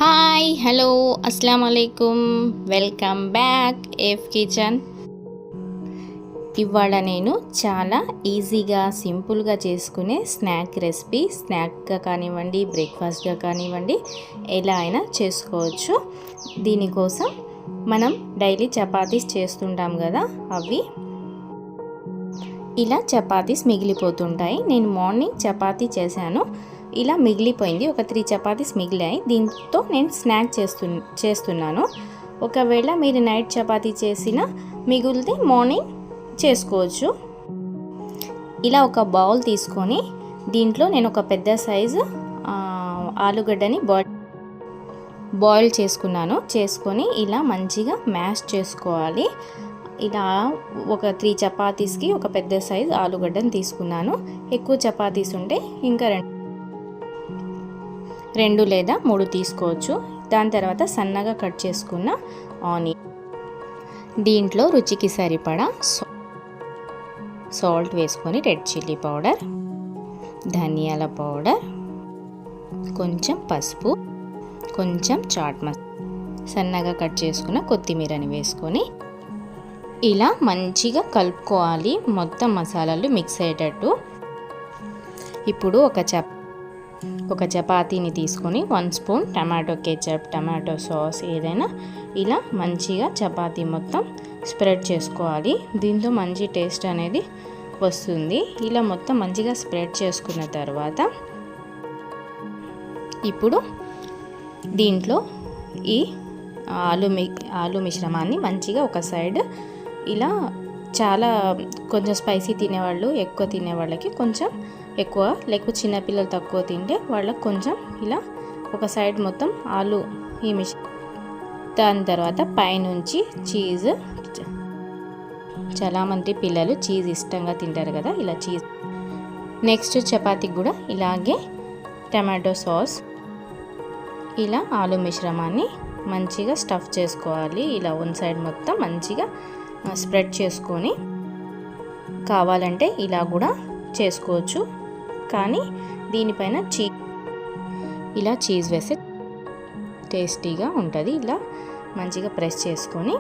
Hi hello అస్సలం వాలేకుమ్ welcome back F kitchen. ఇవాళ నేను చాలా ఈజీగా సింపుల్గా చేసుకునే స్నాక్ రెసిపీ, స్నాక్గా కానివ్వండి, బ్రేక్ఫాస్ట్గా కానివ్వండి, ఎలా అయినా చేసుకోవచ్చు. దీనికోసం మనం డైలీ చపాతీస్ చేస్తుంటాం కదా, అవి ఇలా చపాతీస్ మిగిలిపోతుంటాయి. నేను మార్నింగ్ చపాతీ చేశాను, ఇలా మిగిలిపోయింది. ఒక 3 చపాతీస్ మిగిలాయి. దీంతో నేను స్నాక్ చేస్తున్నాను. ఒకవేళ మీరు నైట్ చపాతీ చేసిన మిగిలితే మార్నింగ్ చేసుకోవచ్చు. ఇలా ఒక బౌల్ తీసుకొని దీంట్లో నేను ఒక పెద్ద సైజు ఆలుగడ్డని బాయిల్ చేసుకొని ఇలా మంచిగా మ్యాష్ చేసుకోవాలి. ఇలా ఒక 3 చపాతీస్కి ఒక పెద్ద సైజు ఆలుగడ్డని తీసుకున్నాను. ఎక్కువ చపాతీస్ ఉంటే ఇంకా 2 లేదా 3 తీసుకోవచ్చు. దాని తర్వాత సన్నగా కట్ చేసుకున్న ఆనియన్, దీంట్లో రుచికి సరిపడా సాల్ట్ వేసుకొని, రెడ్ చిల్లీ పౌడర్, ధనియాల పౌడర్, కొంచెం పసుపు, కొంచెం చాట్ మసాలా, సన్నగా కట్ చేసుకున్న కొత్తిమీరని వేసుకొని ఇలా మంచిగా కలుపుకోవాలి. మొత్తం మసాలాలు మిక్స్ అయ్యేటట్టు. ఇప్పుడు ఒక చపాతీని తీసుకొని 1 spoon tomato ketchup, tomato sauce ఏదైనా ఇలా మంచిగా చపాతీ మొత్తం స్ప్రెడ్ చేసుకోవాలి. దీంతో మంచి టేస్ట్ అనేది వస్తుంది. ఇలా మొత్తం మంచిగా స్ప్రెడ్ చేసుకున్న తర్వాత ఇప్పుడు దీంట్లో ఈ ఆలు మిశ్రమాన్ని మంచిగా ఒక సైడ్ ఇలా కొంచెం స్పైసీ తినేవాళ్ళు, ఎక్కువ తినేవాళ్ళకి కొంచెం ఎక్కువ, లేకపోతే చిన్నపిల్లలు తక్కువ తింటే వాళ్ళకి కొంచెం ఇలా ఒక సైడ్ మొత్తం దాని తర్వాత పైనుంచి చీజ్, చాలామంది పిల్లలు చీజ్ ఇష్టంగా తింటారు కదా, ఇలా చీజ్. నెక్స్ట్ చపాతీకి కూడా ఇలాగే టమాటో సాస్, ఇలా ఆలు మిశ్రమాన్ని మంచిగా స్టఫ్ చేసుకోవాలి. ఇలా వన్ సైడ్ మొత్తం మంచిగా స్ప్రెడ్ చేసుకొని, కావాలంటే ఇలా కూడా చేసుకోవచ్చు, కానీ దీనిపైన ఇలా చీజ్ వేస్తే టేస్టీగా ఉంటుంది. ఇలా మంచిగా ప్రెస్ చేసుకొని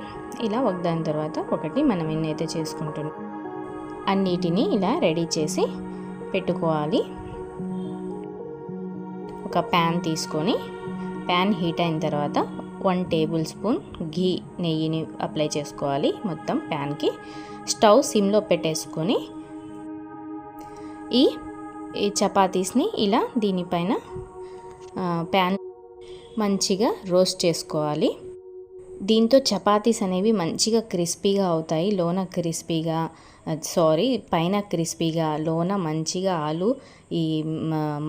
ఇలా దాని తర్వాత ఒకటి మనం ఎన్నైతే చేసుకుంటున్నాం అన్నిటినీ ఇలా రెడీ చేసి పెట్టుకోవాలి. ఒక ప్యాన్ తీసుకొని, ప్యాన్ హీట్ అయిన తర్వాత 1 టేబుల్ స్పూన్ నెయ్యిని అప్లై చేసుకోవాలి మొత్తం ప్యాన్కి. స్టవ్ సిమ్లో పెట్టేసుకొని ఈ చపాతీస్ని ఇలా దీనిపైన ప్యాన్ మంచిగా రోస్ట్ చేసుకోవాలి. దీంతో చపాతీస్ అనేవి మంచిగా క్రిస్పీగా అవుతాయి. పైన క్రిస్పీగా, లోన మంచిగా ఆలు ఈ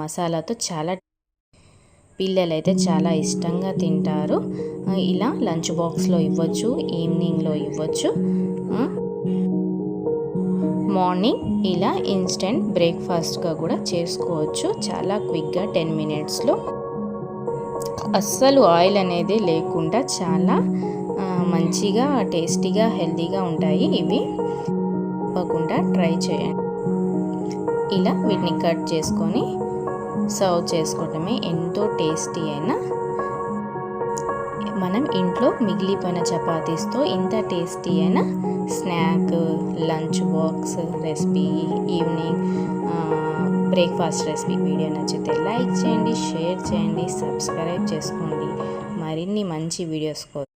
మసాలాతో పిల్లలైతే చాలా ఇష్టంగా తింటారు. ఇలా లంచ్ బాక్స్లో ఇవ్వచ్చు, ఈవినింగ్లో ఇవ్వచ్చు, మార్నింగ్ ఇలా ఇన్స్టెంట్ బ్రేక్ఫాస్ట్గా కూడా చేసుకోవచ్చు. చాలా క్విక్గా 10 మినిట్స్లో, అస్సలు ఆయిల్ అనేది లేకుండా చాలా మంచిగా, టేస్టీగా, హెల్తీగా ఉంటాయి ఇవి. తప్పకుండా ట్రై చేయండి. ఇలా వీటిని కట్ చేసుకొని సర్వ్ చేసుకోవటమే ఎంతో టేస్టీ అయిన, మనం ఇంట్లో మిగిలిపోయిన చపాతీస్తో ఇంత టేస్టీ అయిన snack, lunch box recipe, evening breakfast recipe video నచ్చితే లైక్ చేయండి, షేర్ చేయండి, సబ్స్క్రైబ్ చేసుకోండి. మరిన్ని మంచి వీడియోస్ కోసం.